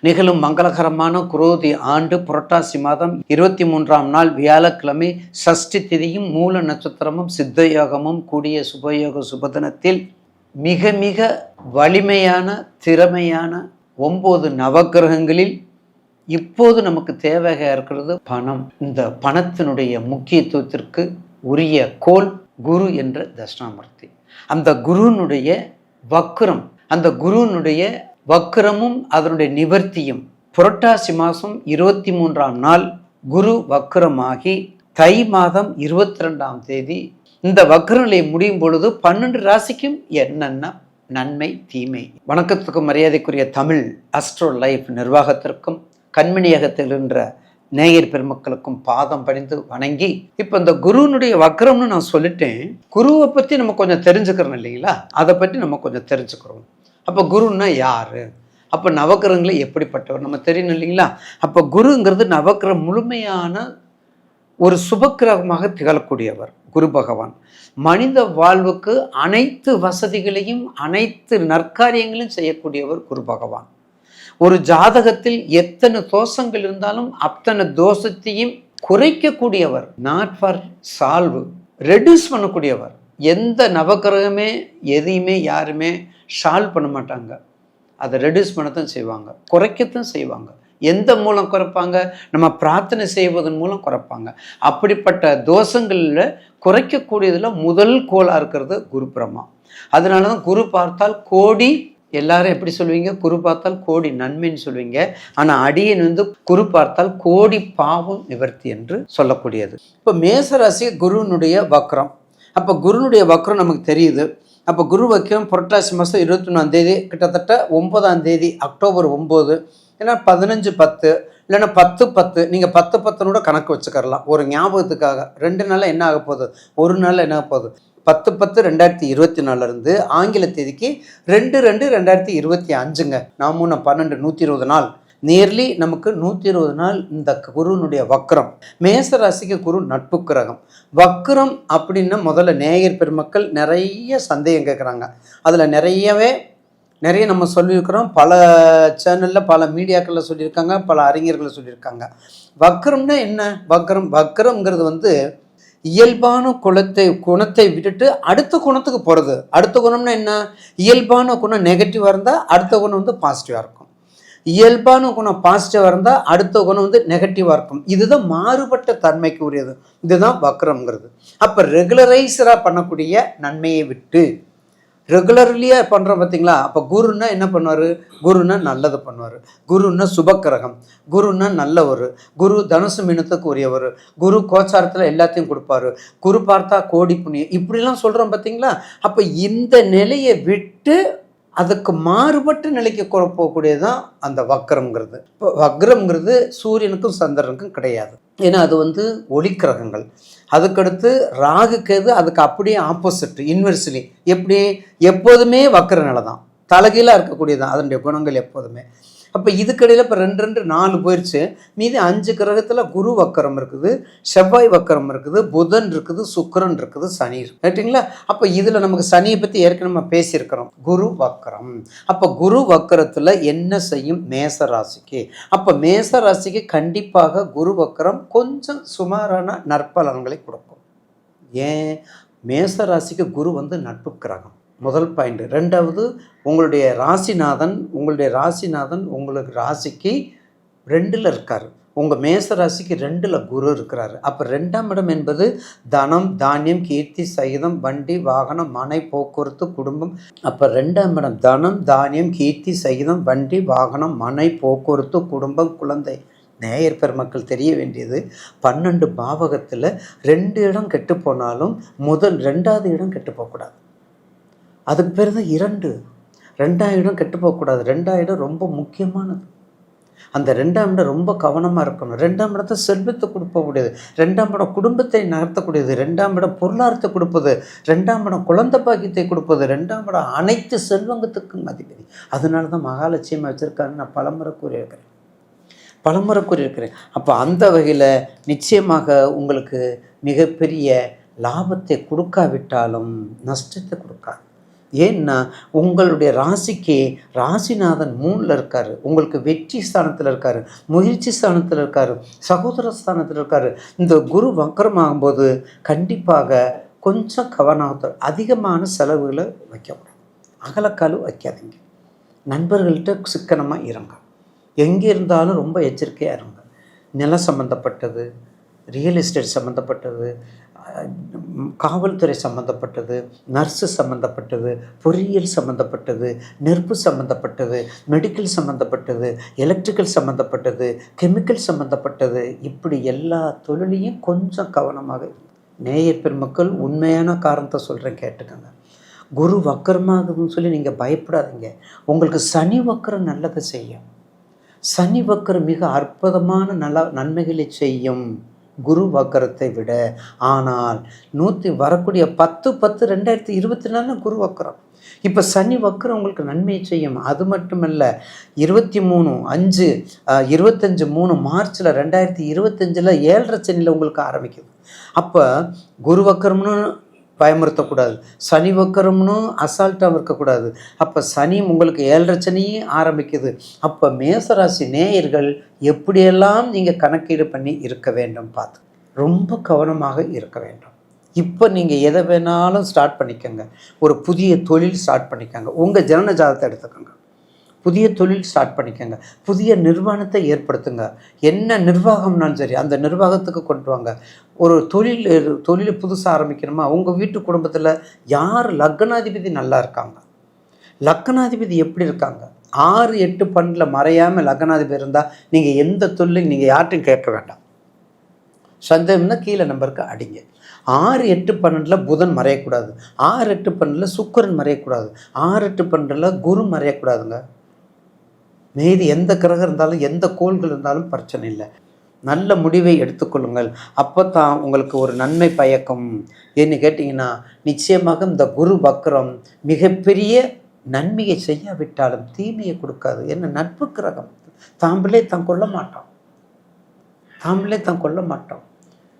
நிகழும் மங்களகரமான குரோதி ஆண்டு புரட்டாசி மாதம் 23ஆம் நாள் வியாழக்கிழமை சஷ்டி திதியும் மூல நட்சத்திரமும் சித்த யோகமும் கூடிய சுபயோக சுபதினத்தில் மிக மிக வலிமையான திறமையான 9 நவக்கிரகங்களில் இப்போது நமக்கு தேவையாக இருக்கிறது பணம். இந்த பணத்தினுடைய முக்கியத்துவத்திற்கு உரிய கோள் குரு என்ற தட்சிணாமூர்த்தி. அந்த குருனுடைய வக்ரம், அந்த குருனுடைய வக்ரமும் அதனுடைய நிவர்த்தியும் புரட்டாசி மாதம் 23ஆம் நாள் குரு வக்ரமாகி தை மாதம் 22ஆம் தேதி இந்த வக்ரநிலை முடியும் பொழுது 12 ராசிக்கும் என்னென்ன நன்மை தீமை. வணக்கத்துக்கும் மரியாதைக்குரிய தமிழ் அஸ்ட்ரோ லைஃப் நிர்வாகத்திற்கும் கண்மணியகத்தில் என்ற நேயர் பெருமக்களுக்கும் பாதம் பணிந்து வணங்கி, இப்போ இந்த குருனுடைய வக்ரம்னு நான் சொல்லிட்டேன். குருவை பற்றி நம்ம கொஞ்சம் தெரிஞ்சுக்கிறோம் இல்லைங்களா? அதை பற்றி நம்ம கொஞ்சம் தெரிஞ்சுக்கிறோம். அப்போ குருன்னா யாரு? அப்போ நவக்கிரகங்களை எப்படிப்பட்டவர் நம்ம தெரியணும் இல்லைங்களா? அப்போ குருங்கிறது நவக்கிரகம் முழுமையான ஒரு சுபக்கிரகமாக திகழக்கூடியவர் குரு பகவான். மனித வாழ்வுக்கு அனைத்து வசதிகளையும் அனைத்து நற்காரியங்களையும் செய்யக்கூடியவர் குரு பகவான். ஒரு ஜாதகத்தில் எத்தனை தோஷங்கள் இருந்தாலும் அத்தனை தோஷத்தையும் குறைக்கக்கூடியவர். நாட் ஃபார் சால்வ், ரெடியூஸ் பண்ணக்கூடியவர். எந்த நவக்கிரகமே எதையுமே யாருமே சால்வ் பண்ண மாட்டாங்க, அதை ரெடியூஸ் பண்ணத்தான் செய்வாங்க, குறைக்கத்தான் செய்வாங்க. எந்த மூலம் குறைப்பாங்க? நம்ம பிரார்த்தனை செய்வதன் மூலம் குறைப்பாங்க. அப்படிப்பட்ட தோஷங்களில் குறைக்கக்கூடியதில் முதல் கோளாக இருக்கிறது குரு பிரம்மா. அதனால தான் குரு பார்த்தால் கோடி, எல்லாரும் எப்படி சொல்லுவீங்க? குரு பார்த்தால் கோடி நன்மைன்னு சொல்லுவீங்க. ஆனால் அடியன் குரு பார்த்தால் கோடி பாவம் நிவர்த்தி என்று சொல்லக்கூடியது. இப்போ மேசராசி குருனுடைய வக்ரம். அப்போ குருனுடைய வக்ரம் நமக்கு தெரியுது. அப்போ குரு வக்ரம் புரட்டாசி மாதம் 21ஆம் தேதி, கிட்டத்தட்ட 9ஆம் தேதி அக்டோபர் 9, இல்லைன்னா 15/10, இல்லைன்னா 10/10. நீங்கள் 10/10 கணக்கு வச்சுக்கரலாம் ஒரு ஞாபகத்துக்காக. 2 நாளில் என்ன ஆக போகுது, ஒரு நாளில் என்ன ஆக போகுது? 10/10/2024 இருந்து ஆங்கில தேதிக்கு 2/2/2025ங்க. 4 12 120 நாள். நேர்லி நமக்கு 120 நாள் இந்த குருனுடைய வக்ரம். மேசராசிக்கு குரு நட்பு கிரகம். வக்ரம் அப்படின்னா முதல்ல நேயர் பெருமக்கள் நிறைய சந்தேகம் கேட்குறாங்க. அதில் நிறைய நம்ம சொல்லியிருக்கிறோம். பல சேனலில் பல மீடியாக்களில் சொல்லியிருக்காங்க, பல அறிஞர்களை சொல்லியிருக்காங்க. வக்ரம்னா என்ன? வக்ரம்ங்கிறது இயல்பான குணத்தை விட்டுட்டு அடுத்த குணத்துக்கு போகிறது. அடுத்த குணம்னா என்ன? இயல்பான குணம் நெகட்டிவாக இருந்தால் அடுத்த குணம் பாசிட்டிவாக இருக்கும். இயல்பான குணம் பாசிட்டிவாக இருந்தால் அடுத்த குணம் நெகட்டிவாக இருக்கும். இதுதான் மாறுபட்ட தன்மைக்கு உரியது. இதுதான் வக்ரம்ங்கிறது. அப்போ ரெகுலரைஸராக பண்ணக்கூடிய நன்மையை விட்டு ரெகுலர்லியாக பண்ணுறோம் பார்த்தீங்களா? அப்போ குருன்னா என்ன பண்ணுவார்? குருன்னா நல்லது பண்ணுவார். குருன்னா சுபக்கிரகம். குருன்னா நல்லவர். குரு தனுசு மீனத்துக்கு உரியவர். குரு கோச்சாரத்தில் எல்லாத்தையும் கொடுப்பாரு. குரு பார்த்தா கோடி புண்ணியம், இப்படிலாம் சொல்கிறோம் பார்த்தீங்களா? அப்போ இந்த நிலையை விட்டு அதுக்கு மாறுபட்ட நிலைக்கு போகக்கூடியதுதான் அந்த வக்ரம்ங்கிறது. இப்போ வக்ரம்ங்கிறது சூரியனுக்கும் சந்திரனுக்கும் கிடையாது. ஏன்னா அது ஒளிக்கிரகங்கள். அதுக்கடுத்து ராகு கேது அதுக்கு அப்படியே ஆப்போசிட், இன்வெர்ஸ்லி. எப்படி? எப்போதுமே வக்ர நிலை தான், தலைகீழாக இருக்கக்கூடியதான் அதனுடைய குணங்கள் எப்போதுமே. அப்போ இதுக்கடையில் இப்போ 2 4 போயிடுச்சு. மீதி 5 கிரகத்தில் குரு வக்கரம் இருக்குது, செவ்வாய் வக்கரம் இருக்குது, புதன் இருக்குது, சுக்கிரன் இருக்குது, சனி இருக்குது. ரைட்டுங்களா? அப்போ இதில் நமக்கு சனியை பற்றி ஏற்கனவே நம்ம பேசியிருக்கிறோம். குரு வக்கரம். அப்போ குரு வக்கரத்தில் என்ன செய்யும் மேசராசிக்கு? அப்போ மேசராசிக்கு கண்டிப்பாக குரு வக்கரம் கொஞ்சம் சுமாரான நற்பலன்களை கொடுக்கும். ஏன்? மேசராசிக்கு குரு நட்பு கிரகம். முதல் பாயிண்ட். 2வது, உங்களுடைய ராசிநாதன் உங்களுக்கு ராசிக்கு 2ல் இருக்கார். உங்கள் மேச ராசிக்கு 2ல் குரு இருக்கிறாரு. அப்போ 2ஆம் இடம் என்பது தனம், தானியம், கீர்த்தி, சகிதம், வண்டி, வாகனம், மனை, போக்குவரத்து, குடும்பம். அப்போ 2ஆம் இடம் தனம், தானியம், கீர்த்தி, சகிதம், வண்டி, வாகனம், மனை, போக்குவரத்து, குடும்பம், குழந்தை. நேயர் பெருமக்கள் தெரிய வேண்டியது, 12 பாவகத்தில் 2 இடம் கெட்டு போனாலும் 2வது இடம் கெட்டு போகக்கூடாது. அதுக்கு பேர் தான் 2. 2ஆம் இடம் கெட்டு போகக்கூடாது. 2ஆம் இடம் ரொம்ப முக்கியமானது. அந்த 2ஆம் இடம் ரொம்ப கவனமாக இருக்கணும். 2ஆம் இடத்தை செல்வத்தை கொடுக்கக்கூடியது. 2ஆம் இடம் குடும்பத்தை நகர்த்தக்கூடியது. 2ஆம் இடம் பொருளாதாரத்தை கொடுப்பது. 2ஆம் இடம் குழந்தை பாக்கியத்தை கொடுப்பது. 2ஆம் இடம் அனைத்து செல்வங்கத்துக்கும் அதிபதி. அதனால தான் மகாலட்சுமி வச்சுருக்காங்க. நான் பலமுறை கூறியிருக்கிறேன். அப்போ அந்த வகையில் நிச்சயமாக உங்களுக்கு மிகப்பெரிய லாபத்தை கொடுக்காவிட்டாலும் நஷ்டத்தை கொடுக்காது. ஏன்னா உங்களுடைய ராசிக்கு ராசிநாதன் 3ல் இருக்கார், உங்களுக்கு வெற்றி ஸ்தானத்தில் இருக்கார், முயற்சி ஸ்தானத்தில் இருக்கார், சகோதர ஸ்தானத்தில் இருக்கார். இந்த குரு வக்கரமாகும்போது கண்டிப்பாக கொஞ்சம் கவனம், அதிகமான செலவுகளை வைக்கக்கூடாது, அகலக்கால் வைக்காதீங்க, நண்பர்கள்ட்ட சிக்கனமாக இருங்க, எங்கே இருந்தாலும் ரொம்ப எச்சரிக்கையாக இருங்க. நிலம் சம்மந்தப்பட்டது, ரியல் எஸ்டேட் சம்மந்தப்பட்டது, காவல்துறை சம்மந்தப்பட்டது, நர்ஸு சம்மந்தப்பட்டது, பொறியியல் சம்மந்தப்பட்டது, நெருப்பு சம்மந்தப்பட்டது, மெடிக்கல் சம்மந்தப்பட்டது, எலக்ட்ரிக்கல் சம்மந்தப்பட்டது, கெமிக்கல் சம்மந்தப்பட்டது, இப்படி எல்லா தொழிலையும் கொஞ்சம் கவனமாக. நேயர் பெருமக்கள், உண்மையான காரணத்தை சொல்கிறேன், கேட்டுக்கோங்க. குரு வக்கரமாகுதுன்னு சொல்லி நீங்கள் பயப்படாதீங்க. உங்களுக்கு சனி வக்கரம் நல்லதை செய்யும். சனி வக்கரம் மிக அற்புதமான நன்மைகளை செய்யும் குரு வக்கரத்தை விட. ஆனால் வரக்கூடிய 10/10/2024 குரு வக்கரம். இப்போ சனி வக்கரம் உங்களுக்கு நன்மையை செய்யும். அது மட்டுமல்ல, 23/5/25 மார்ச்சில் 2025 7.5 சனியில் உங்களுக்கு ஆரம்பிக்குது. அப்போ குரு வக்கரம்னு பயமுறுத்தக்கூடாது, சனி வக்கரம்னு அசால்ட்டாக இருக்கக்கூடாது. அப்போ சனி உங்களுக்கு 7.5 சனியும் ஆரம்பிக்குது. அப்போ மேசராசி நேயர்கள் எப்படியெல்லாம் நீங்கள் கணக்கீடு பண்ணி இருக்க வேண்டும் பார்த்து ரொம்ப கவனமாக இருக்க வேண்டும். இப்போ நீங்கள் எதை வேணாலும் ஸ்டார்ட் பண்ணிக்கோங்க. ஒரு புதிய தொழில் ஸ்டார்ட் பண்ணிக்கோங்க. உங்கள் ஜனன ஜாதகத்தை எடுத்துக்கோங்க, புதிய தொழில் ஸ்டார்ட் பண்ணிக்கோங்க, புதிய நிர்வாணத்தை ஏற்படுத்துங்க. என்ன நிர்வாகம்னாலும் சரி அந்த நிர்வாகத்துக்கு கொண்டு வாங்க. ஒரு தொழிலை புதுசாக ஆரம்பிக்கணுமா, உங்கள் வீட்டு குடும்பத்தில் யார் லக்னாதிபதி நல்லா இருக்காங்க, லக்னாதிபதி எப்படி இருக்காங்க, 6-8 12 மறையாமல் லக்னாதிபதி இருந்தால் நீங்கள் எந்த தொழிலையும் நீங்கள் யார்ட்டையும் கேட்க வேண்டாம். சந்தேகம்னா கீழே நம்பருக்கு அடிங்க. 6-8-12 புதன் மறையக்கூடாது, 6-8-12 சுக்கிரன் மறையக்கூடாது, 6-8-12 குரு மறையக்கூடாதுங்க. மீதி எந்த கிரகம் இருந்தாலும் எந்த கோள்கள் இருந்தாலும் பிரச்சனை இல்லை. நல்ல முடிவை எடுத்துக்கொள்ளுங்கள். அப்போ தான் உங்களுக்கு ஒரு நன்மை பயக்கும். ஏன்னு கேட்டிங்கன்னா, நிச்சயமாக இந்த குரு வக்கரம் மிகப்பெரிய நன்மையை செய்யாவிட்டாலும் தீமையை கொடுக்காது. என்ன நட்பு கிரகம், தாம்பிளே தான் கொள்ள மாட்டோம்.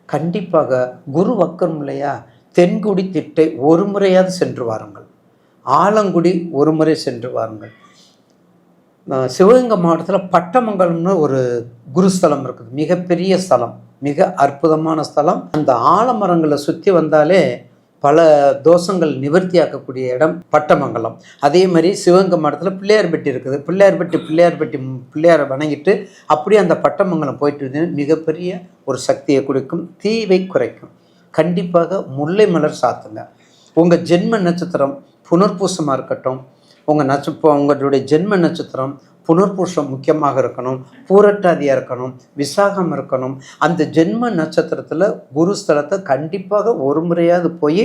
கண்டிப்பாக குரு வக்கரம் இல்லையா, தென்குடி திட்டை ஒரு முறையாவது சென்று வாருங்கள், ஆலங்குடி ஒரு முறை சென்று வாருங்கள். சிவகங்கை மாவட்டத்தில் பட்டமங்கலம்னு ஒரு குருஸ்தலம் இருக்குது, மிகப்பெரிய ஸ்தலம், மிக அற்புதமான ஸ்தலம். அந்த ஆலமரங்களை சுற்றி வந்தாலே பல தோஷங்கள் நிவர்த்தியாக்கக்கூடிய இடம் பட்டமங்கலம். அதே மாதிரி சிவகங்கை மாவட்டத்தில் பிள்ளையார்பட்டி இருக்குது, பிள்ளையாரை வணங்கிட்டு அப்படியே அந்த பட்டமங்கலம் போயிட்டு மிகப்பெரிய ஒரு சக்தியை கொடுக்கும், தீவை குறைக்கும். கண்டிப்பாக முல்லை மலர் சாத்துங்க. உங்கள் ஜென்ம நட்சத்திரம் புனர்பூசமாக இருக்கட்டும், உங்களுடைய ஜென்ம நட்சத்திரம் புனர்பூசம் முக்கியமாக இருக்கணும், பூரட்டாதியாக இருக்கணும், விசாகம் இருக்கணும். அந்த ஜென்ம நட்சத்திரத்தில் குரு ஸ்தலத்தை கண்டிப்பாக ஒரு முறையாவது போய்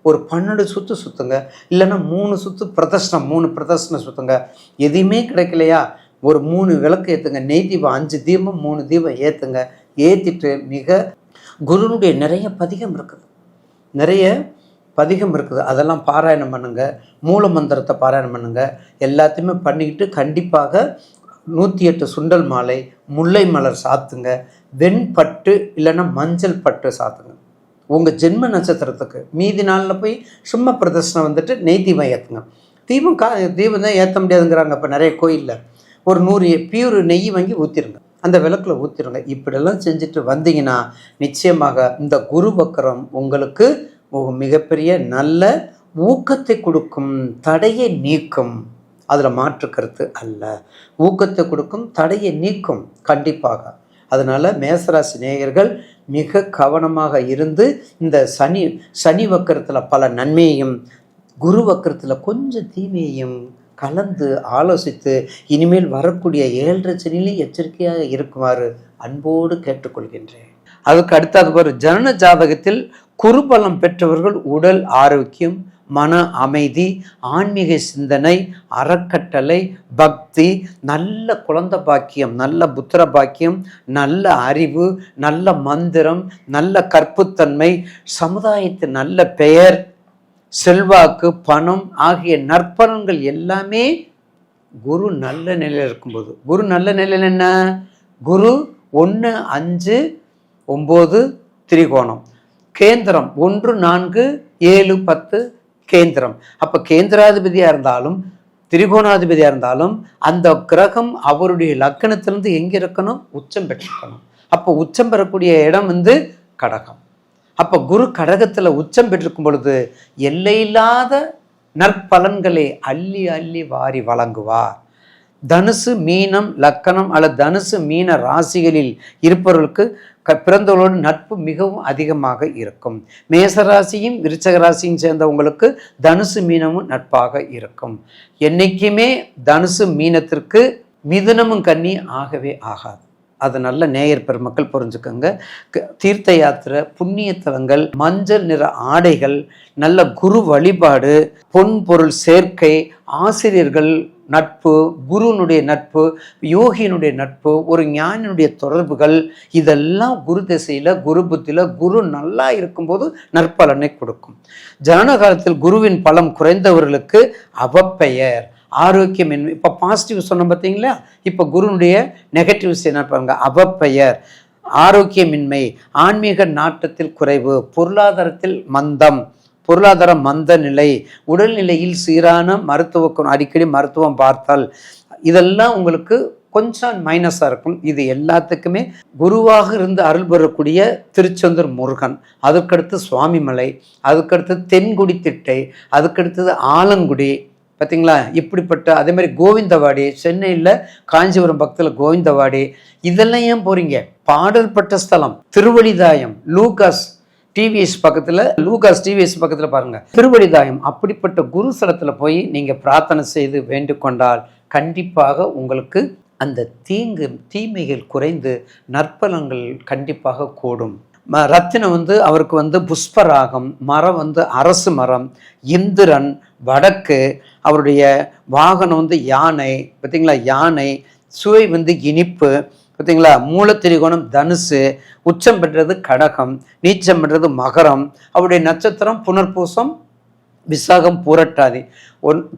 ஒரு 12 சுற்று சுற்றுங்க, இல்லைன்னா 3 சுற்று பிரதர்ஷனம், 3 பிரதர்ஷனம் சுற்றுங்க. எதுவுமே கிடைக்கலையா, ஒரு 3 விளக்கு ஏற்றுங்க, நெய் தீபம் 5 தீபம் 3 தீபம் ஏற்றுங்க. ஏற்றிட்டு குருனுடைய நிறைய பதிகம் இருக்குது, அதெல்லாம் பாராயணம் பண்ணுங்க, மூல மந்திரத்தை பாராயணம் பண்ணுங்க. எல்லாத்தையுமே பண்ணிக்கிட்டு கண்டிப்பாக 108 சுண்டல் மாலை, முல்லை மலர் சாத்துங்க, வெண்பட்டு இல்லைன்னா மஞ்சள் பட்டு சாத்துங்க. உங்கள் ஜென்ம நட்சத்திரத்துக்கு மீதி நாளில் போய் சும்மா பிரதர்ஷனம் வந்துட்டு நெய் தீபம் ஏற்றுங்க. தீபம் தான் ஏற்ற முடியாதுங்கிறாங்க. இப்போ நிறைய கோயிலில் ஒரு 100 பியூர் நெய் வாங்கி ஊற்றிடுங்க, அந்த விளக்கில் ஊற்றிடுங்க. இப்படியெல்லாம் செஞ்சுட்டு வந்தீங்கன்னா நிச்சயமாக இந்த குரு வக்கரம் உங்களுக்கு மிகப்பெரிய நல்ல ஊக்கத்தை கொடுக்கும், தடையை நீக்கும். அதில் மாற்று கருத்து அல்ல. ஊக்கத்தை கொடுக்கும், தடையை நீக்கும் கண்டிப்பாக. அதனால் மேசராசி நேயர்கள் மிக கவனமாக இருந்து இந்த சனி வக்கரத்தில் பல நன்மையையும் குரு வக்கரத்தில் கொஞ்சம் தீமையையும் கலந்து ஆலோசித்து இனிமேல் வரக்கூடிய 7.5 சனியிலும் எச்சரிக்கையாக இருக்குமாறு அன்போடு கேட்டுக்கொள்கின்றேன். அதுக்கு அடுத்தது ஒரு ஜனன ஜாதகத்தில் குருபலம் பெற்றவர்கள் உடல் ஆரோக்கியம், மன அமைதி, ஆன்மீக சிந்தனை, அறக்கட்டளை, பக்தி, நல்ல குழந்தை பாக்கியம், நல்ல புத்திர பாக்கியம், நல்ல அறிவு, நல்ல மந்திரம், நல்ல கற்புத்தன்மை, சமுதாயத்தின் நல்ல பெயர், செல்வாக்கு, பணம் ஆகிய நற்பலன்கள் எல்லாமே குரு நல்ல நிலையில் இருக்கும்போது. குரு நல்ல நிலையில் என்ன, குரு 1, 5, 9 திரிகோணம், கேந்திரம் 1, 4, 7, 10 கேந்திரம். அப்போ கேந்திராதிபதியாக இருந்தாலும் திரிகோணாதிபதியாக இருந்தாலும் அந்த கிரகம் அவருடைய லக்கணத்திலிருந்து எங்கே இருக்கணும்? உச்சம் பெற்றிருக்கணும். அப்போ உச்சம் பெறக்கூடிய இடம் கடகம். அப்போ குரு கடகத்தில் உச்சம் பெற்றிருக்கும் பொழுது எல்லையில்லாத நற்பலன்களை அள்ளி அள்ளி வாரி வழங்குவார். தனுசு மீனம் லக்கணம் அல்லது தனுசு மீன ராசிகளில் இருப்பவர்களுக்கு பிறந்தவர்களோடு நட்பு மிகவும் அதிகமாக இருக்கும். மேசராசியும் விருச்சக ராசியும் சேர்ந்தவங்களுக்கு தனுசு மீனமும் நட்பாக இருக்கும். என்னைக்குமே தனுசு மீனத்திற்கு மிதுனமும் கன்னி ஆகவே ஆகாது. அது நல்ல நேயர் பெருமக்கள் புரிஞ்சுக்கோங்க. தீர்த்த யாத்திரை, புண்ணிய தலங்கள், மஞ்சள் நிற ஆடைகள், நல்ல குரு வழிபாடு, பொன் பொருள் சேர்க்கை, ஆசிரியர்கள் நட்பு, குருனுடைய நட்பு, யோகியினுடைய நட்பு, ஒரு ஞானினுடைய தொடர்புகள், இதெல்லாம் குரு திசையில் குரு புத்தியில் குரு நல்லா இருக்கும்போது நற்பலனை கொடுக்கும். ஜனன காலத்தில் குருவின் பலம் குறைந்தவர்களுக்கு அவப்பெயர், ஆரோக்கியமின்மை. இப்போ பாசிட்டிவ் சொன்னோம் பார்த்தீங்களா, இப்போ குருனுடைய நெகட்டிவ்ஸ் என்ன பாருங்க, அவப்பெயர், ஆரோக்கியமின்மை, ஆன்மீக நாட்டத்தில் குறைவு, பொருளாதாரத்தில் மந்தம், பொருளாதார மந்த நிலை, உடல்நிலையில் சீரான அடிக்கடி மருத்துவம் பார்த்தல், இதெல்லாம் உங்களுக்கு கொஞ்சம் மைனஸாக இருக்கும். இது எல்லாத்துக்குமே குருவாக இருந்து அருள் பெறக்கூடிய திருச்செந்தூர் முருகன், அதுக்கடுத்து சுவாமிமலை, அதுக்கடுத்து தென்குடி திட்டை, அதுக்கடுத்தது ஆலங்குடி, பார்த்தீங்களா? இப்படிப்பட்ட அதே மாதிரி கோவிந்தவாடி, சென்னையில் காஞ்சிபுரம் பக்கத்தில் கோவிந்தவாடி, இதெல்லாம் ஏன் போகிறீங்க? பாடல் பட்ட ஸ்தலம் திருவழிதாயம், லூகாஸ் டிவிஎஸ் பக்கத்தில் பாருங்கள், திருவழிதாயம். அப்படிப்பட்ட குரு ஸ்தலத்தில் போய் நீங்கள் பிரார்த்தனை செய்து வேண்டிக்கொண்டால் கண்டிப்பாக உங்களுக்கு அந்த தீமைகள் குறைந்து நற்பலங்கள் கண்டிப்பாக கூடும். ரத்தினம் அவருக்கு புஷ்பராகம், மரம் அரசு மரம், இந்திரன், வடக்கு, அவருடைய வாகனம் யானை, பார்த்தீங்களா? யானை, சுவை இனிப்பு, பார்த்தீங்களா? மூலத்திரிகோணம் தனுசு, உச்சம் பெற்றது கடகம், நீச்சம் பெற்றது மகரம், அவருடைய நட்சத்திரம் புனர்பூசம், விசாகம், பூரட்டாதி.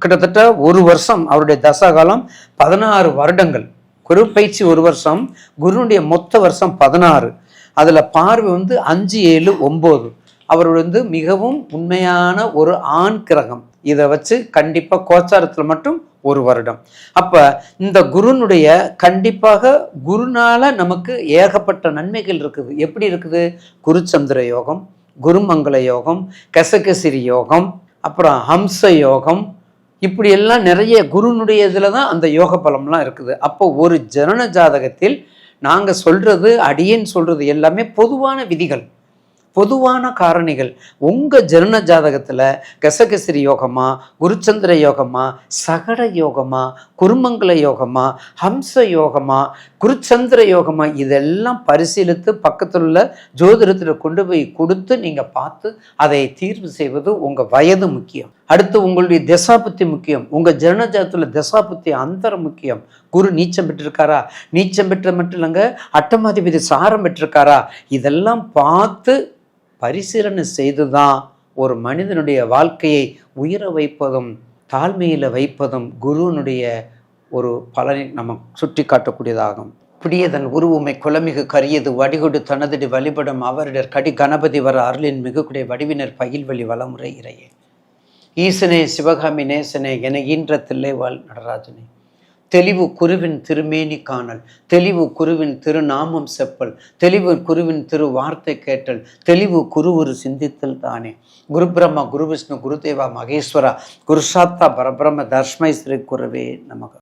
கிட்டத்தட்ட ஒரு வருஷம் அவருடைய தசாகாலம் 16 வருடங்கள். குரு பயிற்சி ஒரு வருஷம், குருனுடைய மொத்த வருஷம் 16. அதில் பார்வை 5, 7, 9. அவர் மிகவும் உண்மையான ஒரு ஆண் கிரகம். இதை வச்சு கண்டிப்பாக கோச்சாரத்தில் மட்டும் ஒரு வருடம். அப்போ இந்த குருனுடைய கண்டிப்பாக குருனால நமக்கு ஏகப்பட்ட நன்மைகள் இருக்குது. எப்படி இருக்குது? குருச்சந்திர யோகம், குருமங்கள யோகம், கசகசிரி யோகம், அப்புறம் ஹம்ச யோகம், இப்படி எல்லாம் நிறைய குருனுடைய இதில் தான் அந்த யோக பலம்லாம் இருக்குது. அப்போ ஒரு ஜனன ஜாதகத்தில் நாங்கள் சொல்கிறது, அடியேன்னு சொல்கிறது எல்லாமே பொதுவான விதிகள், பொதுவான காரணிகள். உங்கள் ஜனன ஜாதகத்தில் கசகசிரி யோகமா, குருச்சந்திர யோகமா, சகட யோகமா, குருமங்கள யோகமா, ஹம்ச யோகமா, குருச்சந்திர யோகமா, இதெல்லாம் பரிசீலித்து பக்கத்தில் உள்ள ஜோதிடத்தில் கொண்டு போய் கொடுத்து நீங்கள் பார்த்து அதை தீர்வு செய்வது. உங்கள் வயது முக்கியம், அடுத்து உங்களுடைய தசாபுத்தி முக்கியம், உங்கள் ஜனன ஜாதகத்தில் தசாபுத்தி அந்தரம் முக்கியம். குரு நீச்சம் பெற்றிருக்காரா, நீச்சம் பெற்ற மட்டும் இல்லைங்க அட்டமாதிபதி சாரம் பெற்றிருக்காரா, இதெல்லாம் பார்த்து பரிசீலனை செய்து தான் ஒரு மனிதனுடைய வாழ்க்கையை உயர வைப்பதும் தாழ்மையில் வைப்பதும் குருவனுடைய ஒரு பலனை நம்ம சுட்டி காட்டக்கூடியதாகும். பிடியதன் உருவுமை குலமிகு கரியது வடிகொடு தனதடி வழிபடும் அவரிடர் கடி கணபதி வர அருளின் மிகுக்குடைய வடிவினர் பயில்வழி வளமுறை இறையே. ஈசனே சிவகாமி நேசனே என ஈன்ற தில்லைவாழ் நடராஜனே, தெளிவு குருவின் திருமேனி காணல், தெளிவு குருவின் திருநாமம் செப்பல், தெளிவு குருவின் திரு வார்த்தை கேட்டல், தெளிவு குருவுரு சிந்தித்தல் தானே. குரு பிரம்மா, குரு விஷ்ணு, குருதேவா மகேஸ்வரா, குருசாத்தா பரபிரம்ம தர்ஷ்மை ஸ்ரீ குருவே நமக.